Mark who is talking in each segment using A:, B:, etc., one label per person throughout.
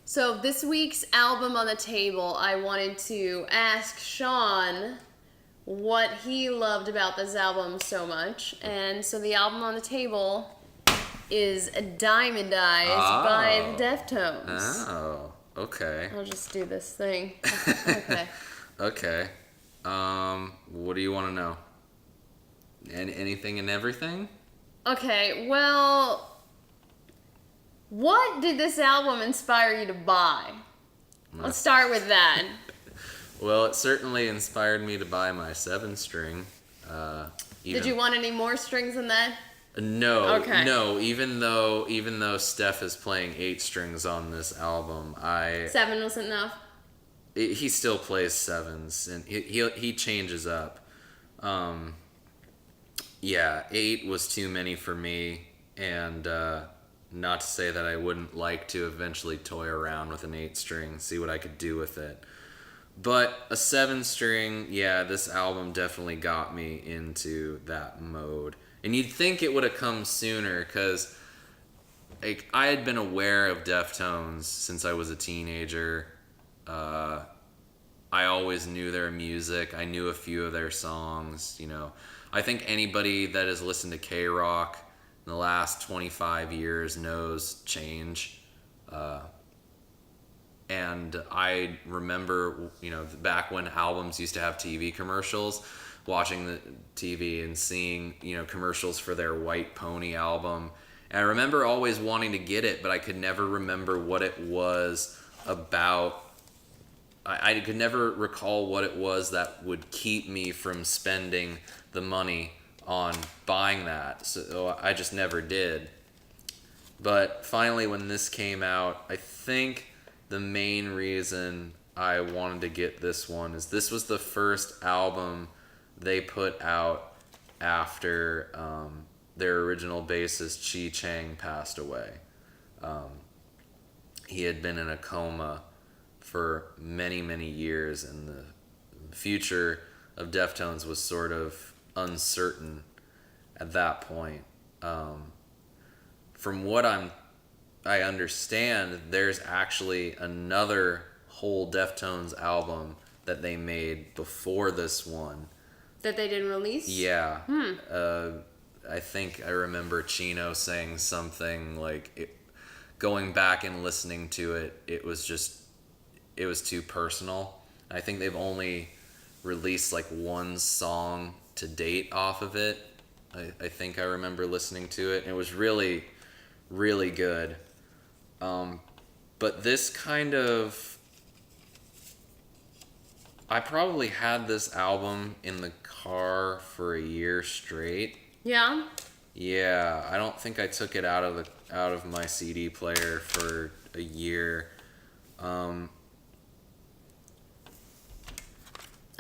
A: So this week's album on the table, I wanted to ask Sean what he loved about this album so much. And so the album on the table is Diamond Eyes by the Deftones.
B: Oh, okay.
A: I'll just do this thing. Okay.
B: Okay. What do you want to know? Anything and everything?
A: Okay, well, what did this album inspire you to buy? Let's start with that.
B: Well, it certainly inspired me to buy my 7-string.
A: Did you want any more strings than that?
B: No,
A: okay.
B: No. Even though Steph is playing 8 strings on this album,
A: 7 wasn't enough.
B: He still plays 7s, and he changes up. Yeah, 8 was too many for me, and not to say that I wouldn't like to eventually toy around with an 8-string, see what I could do with it. But a 7-string, yeah, this album definitely got me into that mode. And you'd think it would have come sooner, because I had been aware of Deftones since I was a teenager. I always knew their music. I knew a few of their songs, you know. I think anybody that has listened to K-Rock in the last 25 years knows Change. And I remember, you know, back when albums used to have TV commercials, watching the TV and seeing, you know, commercials for their White Pony album. And I remember always wanting to get it, but I could never remember what it was about. I could never recall what it was that would keep me from spending the money on buying that. So I just never did. But finally, when this came out, I think the main reason I wanted to get this one is this was the first album they put out after their original bassist Chi Chang passed away. He had been in a coma for many, many years, and the future of Deftones was sort of uncertain at that point. From what I understand, there's actually another whole Deftones album that they made before this one.
A: That they didn't release?
B: Yeah. I think I remember Chino saying something like, going back and listening to it, it was too personal. I think they've only released like one song to date off of it. I think I remember listening to it. It was really, really good. But this kind of... I probably had this album in the car for a year straight.
A: Yeah?
B: Yeah, I don't think I took it out of my CD player for a year.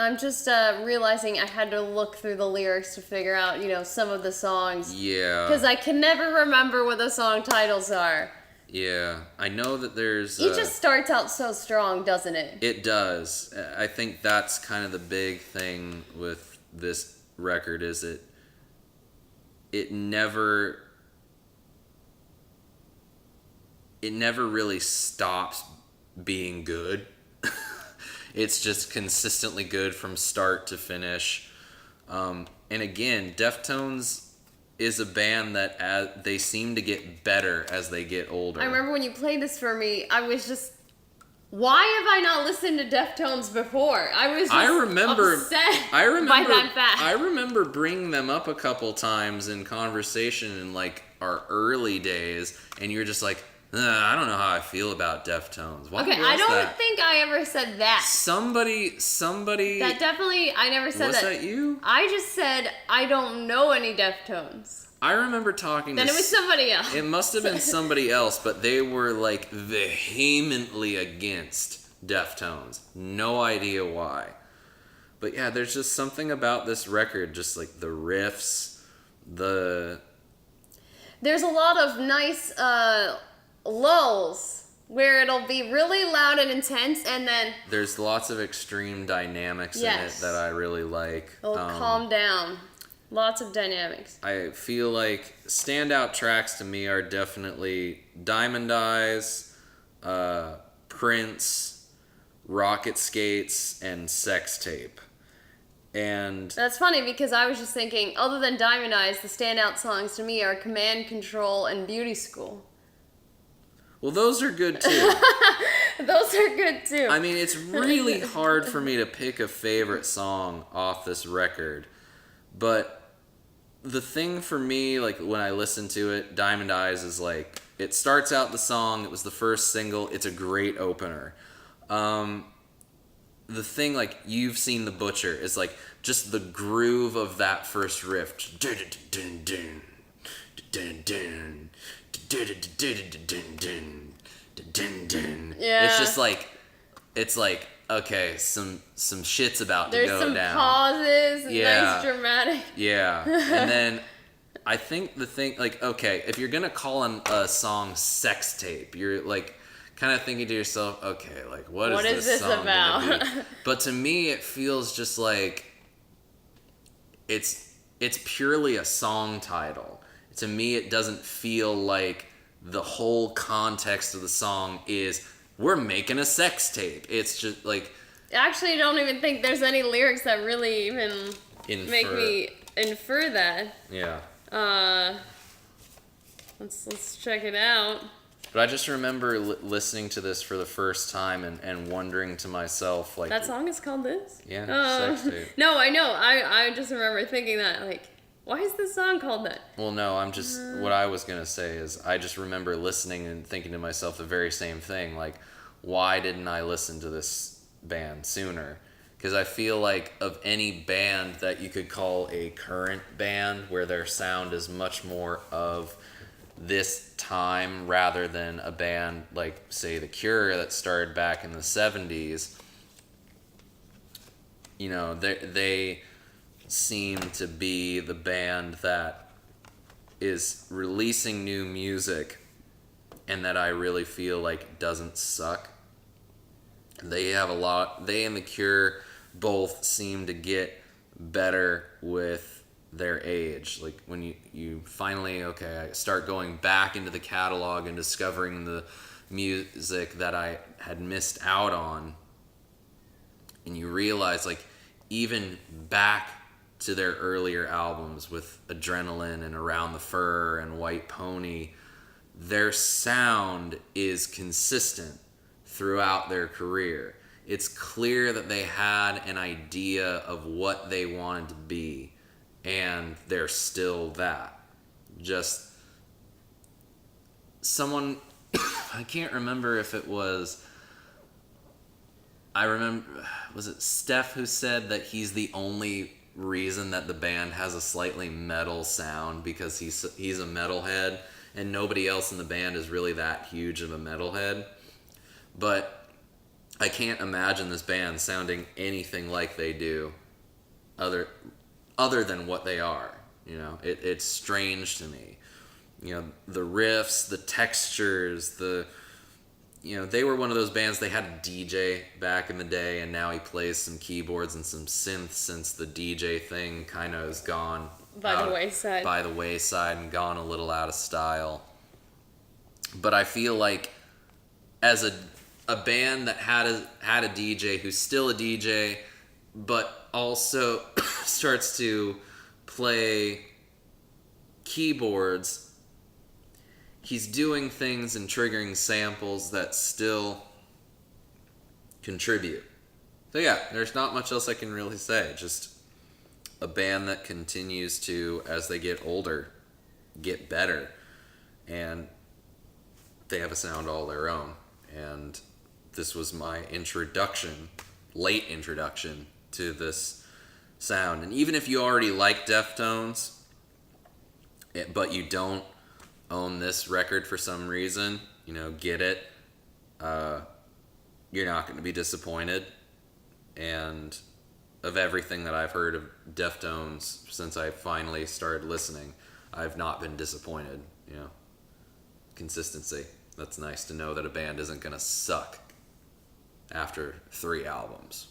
A: I'm just realizing I had to look through the lyrics to figure out, you know, some of the songs.
B: Yeah.
A: Because I can never remember what the song titles are.
B: Yeah, I know that there's...
A: It just starts out so strong, doesn't it?
B: It does. I think that's kind of the big thing with this record is it never really stops being good. It's just consistently good from start to finish. And again, Deftones is a band that they seem to get better as they get older.
A: I remember when you played this for me, I was just, why have I not listened to Deftones before? I was just upset by that fact.
B: I remember bringing them up a couple times in conversation in like our early days, and you're just like, I don't know how I feel about Deftones. Why
A: okay, I don't think I ever said that.
B: Somebody.
A: That definitely, I never said that.
B: Was that you?
A: I just said, I don't know any Deftones.
B: I remember talking
A: Then it was somebody else.
B: It must have been somebody else, but they were like vehemently against Deftones. No idea why. But yeah, there's just something about this record, just like the riffs,
A: There's a lot of nice lulls where it'll be really loud and intense, and then
B: there's lots of extreme dynamics in it that I really like.
A: It'll calm down. Lots of dynamics.
B: I feel like standout tracks to me are definitely Diamond Eyes, Prince, Rocket Skates, and Sex Tape. And
A: That's funny because I was just thinking, other than Diamond Eyes, the standout songs to me are Command Control and Beauty School.
B: well, those are good too.
A: Those are good too.
B: I mean, it's really hard for me to pick a favorite song off this record. But the thing for me, like when I listen to it, Diamond Eyes is like, it starts out the song, it was the first single, it's a great opener. The thing, like, You've Seen the Butcher is like just the groove of that first riff.
A: Yeah.
B: It's just like, it's like, okay, some shit's about to
A: There's
B: go
A: some
B: down.
A: pauses,
B: Yeah.
A: nice dramatic.
B: Yeah. And then I think the thing, like, okay, if you're gonna call a song Sex Tape, you're like kind of thinking to yourself, okay, like, what is this song
A: about?
B: gonna be? But to me, it feels just like it's purely a song title. To me, it doesn't feel like the whole context of the song is we're making a sex tape. It's just like,
A: Actually, I don't even think there's any lyrics that really even make me infer that.
B: Yeah.
A: Let's check it out.
B: But I just remember listening to this for the first time and wondering to myself, like...
A: That song is called this?
B: Yeah, Sex Tape.
A: No, I know. I just remember thinking that, like, why is this song called that?
B: Well, no, I'm just... What I was going to say is I just remember listening and thinking to myself the very same thing. Like, why didn't I listen to this band sooner? Because I feel like of any band that you could call a current band where their sound is much more of this time rather than a band like, say, The Cure that started back in the 70s, you know, they seem to be the band that is releasing new music and that I really feel like doesn't suck. They have a lot, they and The Cure both seem to get better with their age. Like when you finally, okay, I start going back into the catalog and discovering the music that I had missed out on, and you realize, like, even back to their earlier albums with Adrenaline and Around the Fur and White Pony, their sound is consistent throughout their career. It's clear that they had an idea of what they wanted to be, and they're still that. Just someone, I can't remember if it was, was it Steph who said that he's the only reason that the band has a slightly metal sound because he's a metalhead and nobody else in the band is really that huge of a metalhead. But I can't imagine this band sounding anything like they do other than what they are. You know, it's strange to me. You know, the riffs, the textures, they were one of those bands, they had a DJ back in the day, and now he plays some keyboards and some synths since the DJ thing kind of has gone
A: by the wayside
B: and gone a little out of style. But I feel like as a band that had a DJ who's still a DJ, but also starts to play keyboards, he's doing things and triggering samples that still contribute. So yeah, there's not much else I can really say. Just a band that continues to, as they get older, get better. And they have a sound all their own. And this was my late introduction to this sound. And even if you already like Deftones, but you don't own this record for some reason, get it, you're not going to be disappointed. And of everything that I've heard of Deftones since I finally started listening, I've not been disappointed. Consistency. That's nice to know that a band isn't going to suck after 3 albums.